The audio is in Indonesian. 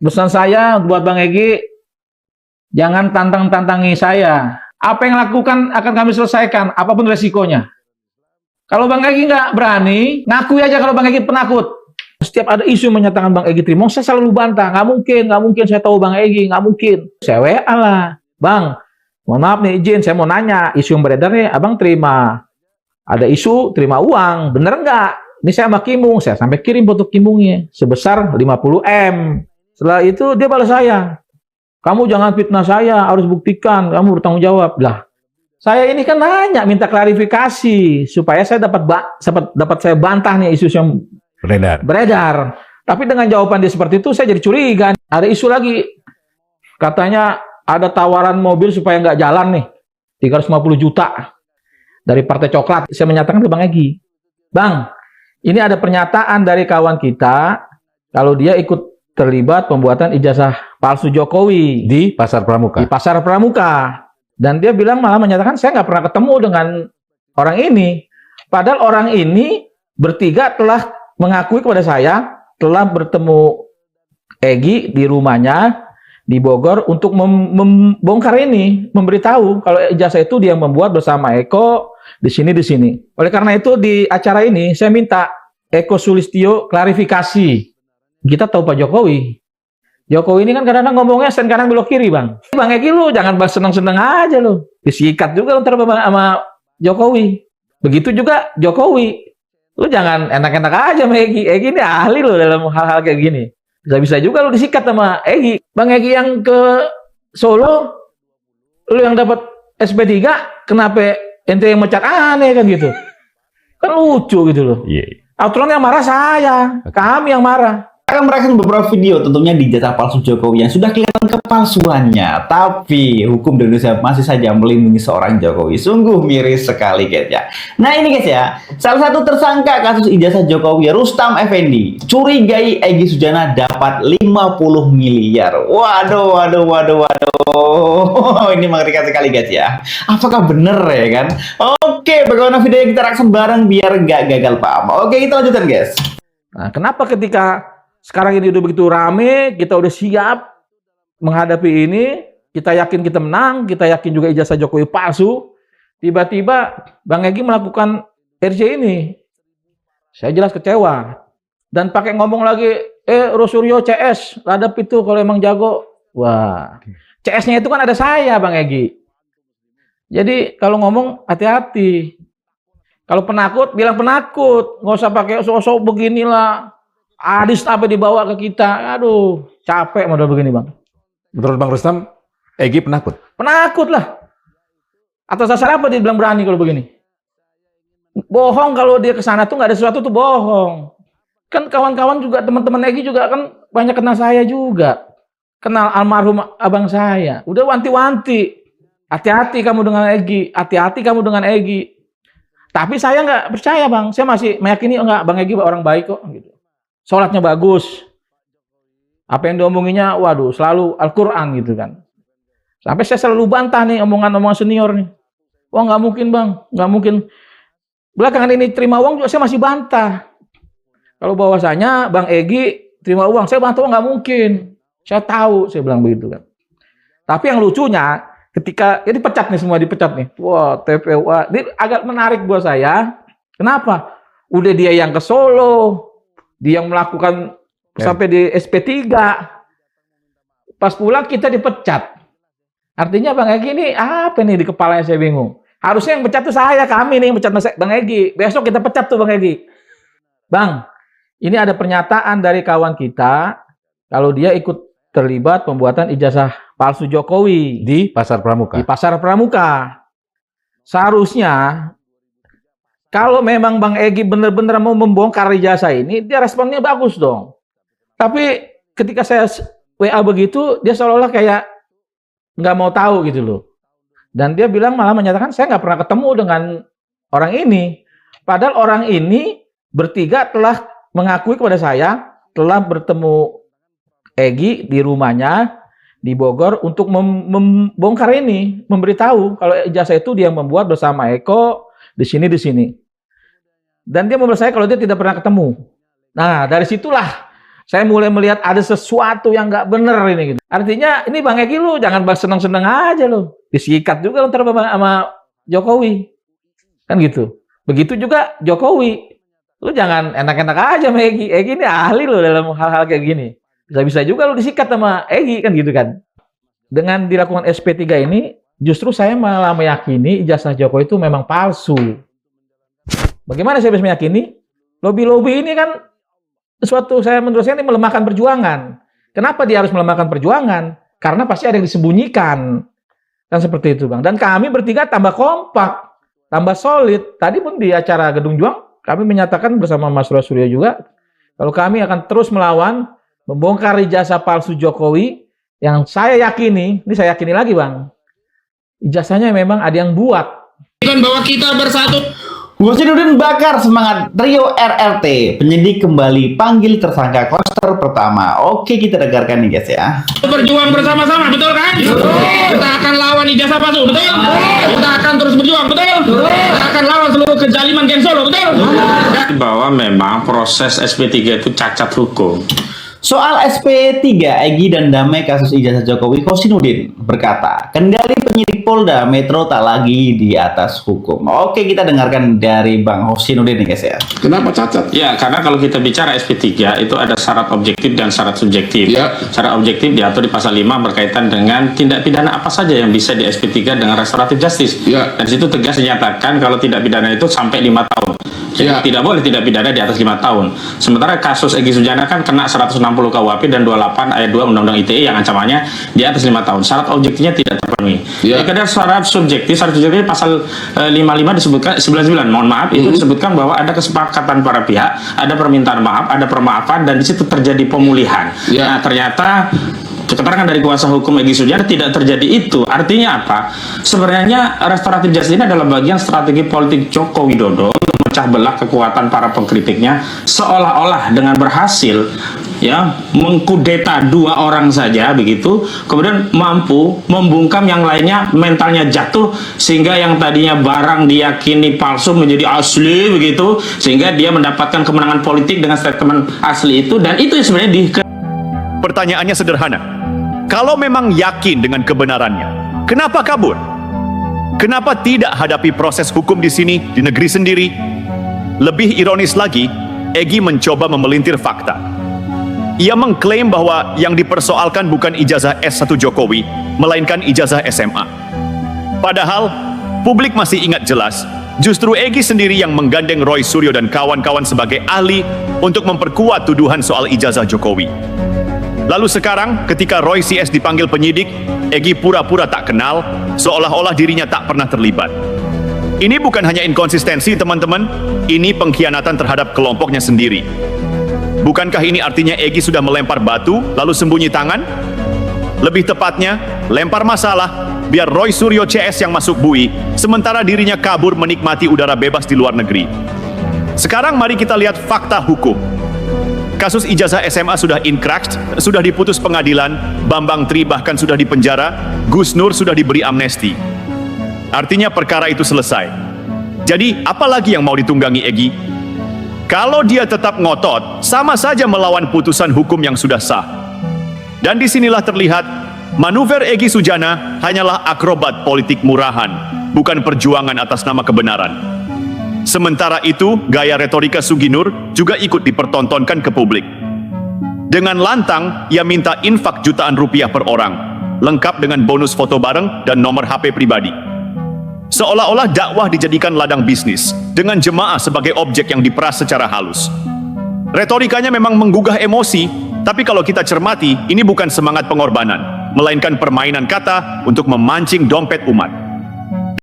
Pesan saya buat Bang Egy, jangan tantang-tantangi saya. Apa yang lakukan akan kami selesaikan, apapun resikonya. Kalau Bang Egy nggak berani, ngakui aja kalau Bang Egy penakut. Setiap ada isu menyatakan Bang Egy Trimong, saya selalu bantah. Nggak mungkin saya tahu Bang Egy, nggak mungkin. Saya WA lah, Bang, mohon maaf nih izin, saya mau nanya, isu yang beredar nih, Abang terima. Ada isu terima uang, bener nggak? Ini saya sama Kimung, saya sampai kirim foto Kimungnya sebesar 50 M. Setelah itu dia balas saya, kamu jangan fitnah saya, harus buktikan, kamu bertanggung jawab. Lah, saya ini kan nanya, minta klarifikasi supaya saya dapat saya bantah nih isu yang beredar. Tapi dengan jawaban dia seperti itu, saya jadi curiga. Ada isu lagi, katanya ada tawaran mobil supaya nggak jalan nih, 350 juta dari Partai Coklat. Saya menyatakan ke Bang Egy, Bang, ini ada pernyataan dari kawan kita kalau dia ikut terlibat pembuatan ijazah palsu Jokowi di Pasar Pramuka. Di Pasar Pramuka. Dan dia bilang malah menyatakan saya nggak pernah ketemu dengan orang ini. Padahal orang ini bertiga telah mengakui kepada saya telah bertemu Egy di rumahnya di Bogor untuk membongkar ini, memberitahu kalau ijazah itu dia membuat bersama Eko di sini. Oleh karena itu di acara ini saya minta Eko Sulistyo klarifikasi. Kita tahu Pak Jokowi. Jokowi ini kan kadang-kadang ngomongnya sen kanan belok kiri, Bang. Bang Egy lu jangan bahas seneng-seneng aja lu. Disikat juga ntar sama Jokowi. Begitu juga Jokowi. Lu jangan enak-enak aja sama Egy. Egy ini ahli lu dalam hal-hal kayak gini. Bisa-bisa juga lu disikat sama Egy. Bang Egy yang ke Solo, lu yang dapat SP3, kenapa ente yang mecat aneh kan gitu. Kan lucu gitu loh. Aturan yang marah saya, kami yang marah. Akan mereaksi beberapa video tentunya di ijazah palsu Jokowi yang sudah kelihatan kepalsuannya, tapi hukum di Indonesia masih saja melindungi seorang Jokowi. Sungguh miris sekali guys ya. Nah ini guys ya, salah satu tersangka kasus ijazah Jokowi, Rustam Effendi, curigai Egy Sujana dapat 50 miliar. Waduh. Ini mengerikan sekali guys ya. Apakah bener ya kan? Oke, bagaimana videonya kita reaksi bareng biar nggak gagal paham. Oke, kita lanjutkan guys. Nah, kenapa ketika sekarang ini udah begitu rame, kita udah siap menghadapi ini, kita yakin kita menang, kita yakin juga ijazah Jokowi palsu, tiba-tiba Bang Egy melakukan RJ ini. Saya jelas kecewa. Dan pakai ngomong lagi, Rosuryo CS, ladap itu kalau emang jago. Wah, CS-nya itu kan ada saya, Bang Egy. Jadi kalau ngomong hati-hati. Kalau penakut, bilang penakut. Nggak usah pakai sosok beginilah. Adis apa dibawa ke kita. Aduh, capek model begini, Bang. Menurut Bang Rustam, Egy penakut? Penakut lah. Atas dasar apa dia bilang berani kalau begini? Bohong kalau dia ke sana tuh nggak ada sesuatu tuh bohong. Kan kawan-kawan juga, teman-teman Egy juga kan banyak kenal saya juga. Kenal almarhum abang saya. Udah wanti-wanti. Hati-hati kamu dengan Egy. Hati-hati kamu dengan Egy. Tapi saya nggak percaya, Bang. Saya masih meyakini enggak, Bang Egy orang baik kok. Gitu. Sholatnya bagus. Apa yang diomonginya, waduh, selalu Al-Quran gitu kan. Sampai saya selalu bantah nih omongan-omongan senior nih. Wah nggak mungkin, Bang. Nggak mungkin. Belakangan ini terima uang juga saya masih bantah. Kalau bahwasanya Bang Egy terima uang, saya bantah nggak mungkin. Saya tahu, saya bilang begitu kan. Tapi yang lucunya, ketika ini dipecat nih, semua dipecat nih. Wah, TPUA. Ini agak menarik buat saya. Kenapa? Udah dia yang ke Solo, dia yang melakukan sampai di SP3. Pas pulang kita dipecat. Artinya Bang Egy ini apa nih di kepalanya, saya bingung. Harusnya yang pecat tuh saya, kami nih yang pecat Bang Egy. Besok kita pecat tuh Bang Egy. Bang, ini ada pernyataan dari kawan kita kalau dia ikut terlibat pembuatan ijazah palsu Jokowi di Pasar Pramuka. Di Pasar Pramuka. Seharusnya kalau memang Bang Egy benar-benar mau membongkar ijazah ini, dia responnya bagus dong. Tapi ketika saya WA begitu, dia seolah-olah kayak nggak mau tahu gitu loh. Dan dia bilang malah menyatakan saya nggak pernah ketemu dengan orang ini. Padahal orang ini bertiga telah mengakui kepada saya telah bertemu Egy di rumahnya di Bogor untuk membongkar ini, memberitahu kalau ijazah itu dia membuat bersama Eko di sini. Dan dia memberitahu saya kalau dia tidak pernah ketemu. Nah, dari situlah saya mulai melihat ada sesuatu yang nggak bener ini gitu. Artinya ini Bang Egi lu jangan seneng-seneng aja lu. Disikat juga ntar sama Jokowi. Kan gitu. Begitu juga Jokowi. Lu jangan enak-enak aja sama Egi. Egi ini ahli lo dalam hal-hal kayak gini. Bisa-bisa juga lu disikat sama Egi kan gitu kan. Dengan dilakukan SP3 ini, justru saya malah meyakini ijazah Jokowi itu memang palsu. Bagaimana saya bisa meyakini? Lobby-lobby ini kan menurut saya ini melemahkan perjuangan. Kenapa dia harus melemahkan perjuangan? Karena pasti ada yang disembunyikan. Kan seperti itu, Bang. Dan kami bertiga tambah kompak, tambah solid. Tadi pun di acara Gedung Juang, kami menyatakan bersama Mas Roy Suryo juga, kalau kami akan terus melawan, membongkar ijazah palsu Jokowi, yang saya yakini, ini saya yakini lagi Bang, ijazahnya memang ada yang buat. Bahwa kita bersatu. Husinuddin bakar semangat trio RRT. Penyidik kembali panggil tersangka klaster pertama. Oke, kita dengarkan nih guys ya. Berjuang bersama-sama, betul kan? Kita akan lawan ijazah palsu, betul? Kita akan terus berjuang, betul? Kita akan lawan seluruh kezaliman geng Solo, betul? Bahwa memang proses SP3 itu cacat hukum. Soal SP3, Egy dan Damai kasus ijazah Jokowi, Husinuddin berkata, kendali penyidik Polda Metro tak lagi di atas hukum. Oke, kita dengarkan dari Bang Husinuddin nih guys ya. Kenapa cacat? Ya, karena kalau kita bicara SP3 itu ada syarat objektif dan syarat subjektif. Ya. Syarat objektif diatur di pasal 5 berkaitan dengan tindak pidana apa saja yang bisa di SP3 dengan restoratif justice. Ya. Dan situ tegas dinyatakan kalau tindak pidana itu sampai 5 tahun. Jadi Ya. tidak boleh tindak pidana di atas 5 tahun. Sementara kasus Egy Sujana kan kena 160 KUHP dan 28 ayat 2 Undang-Undang ITE yang ancamannya di atas 5 tahun. Syarat objektifnya tidak terpenuhi. Ya. Jadi syarat subjektif pasal 55 disebutkan 99, mohon maaf, itu disebutkan bahwa ada kesepakatan para pihak, ada permintaan maaf, ada permaafan, dan di situ terjadi pemulihan. Ya. Nah, ternyata keterangan dari kuasa hukum Egy Sujana tidak terjadi itu. Artinya apa? Sebenarnya restoratif justice ini adalah bagian strategi politik Joko Widodo memecah belah kekuatan para pengkritiknya, seolah-olah dengan berhasil ya mengkudeta 2 orang saja begitu, kemudian mampu membungkam yang lainnya, mentalnya jatuh sehingga yang tadinya barang diyakini palsu menjadi asli begitu, sehingga dia mendapatkan kemenangan politik dengan statement asli itu. Dan itu sebenarnya Pertanyaannya sederhana. Kalau memang yakin dengan kebenarannya, kenapa kabur? Kenapa tidak hadapi proses hukum di sini, di negeri sendiri? Lebih ironis lagi, Egy mencoba memelintir fakta. Ia mengklaim bahwa yang dipersoalkan bukan ijazah S1 Jokowi, melainkan ijazah SMA. Padahal, publik masih ingat jelas, justru Egy sendiri yang menggandeng Roy Suryo dan kawan-kawan sebagai ahli untuk memperkuat tuduhan soal ijazah Jokowi. Lalu sekarang, ketika Roy CS dipanggil penyidik, Egy pura-pura tak kenal, seolah-olah dirinya tak pernah terlibat. Ini bukan hanya inkonsistensi, teman-teman, ini pengkhianatan terhadap kelompoknya sendiri. Bukankah ini artinya Egy sudah melempar batu, lalu sembunyi tangan? Lebih tepatnya, lempar masalah, biar Roy Suryo CS yang masuk bui, sementara dirinya kabur menikmati udara bebas di luar negeri. Sekarang mari kita lihat fakta hukum. Kasus ijazah SMA sudah inkraks, sudah diputus pengadilan, Bambang Tri bahkan sudah dipenjara, Gus Nur sudah diberi amnesti. Artinya perkara itu selesai. Jadi, apa lagi yang mau ditunggangi Egy? Kalau dia tetap ngotot, sama saja melawan putusan hukum yang sudah sah. Dan disinilah terlihat, manuver Egy Sujana hanyalah akrobat politik murahan, bukan perjuangan atas nama kebenaran. Sementara itu, gaya retorika Suginur juga ikut dipertontonkan ke publik. Dengan lantang, ia minta infak jutaan rupiah per orang, lengkap dengan bonus foto bareng dan nomor HP pribadi. Seolah-olah dakwah dijadikan ladang bisnis, dengan jemaah sebagai objek yang diperas secara halus. Retorikanya memang menggugah emosi, tapi kalau kita cermati, ini bukan semangat pengorbanan, melainkan permainan kata untuk memancing dompet umat.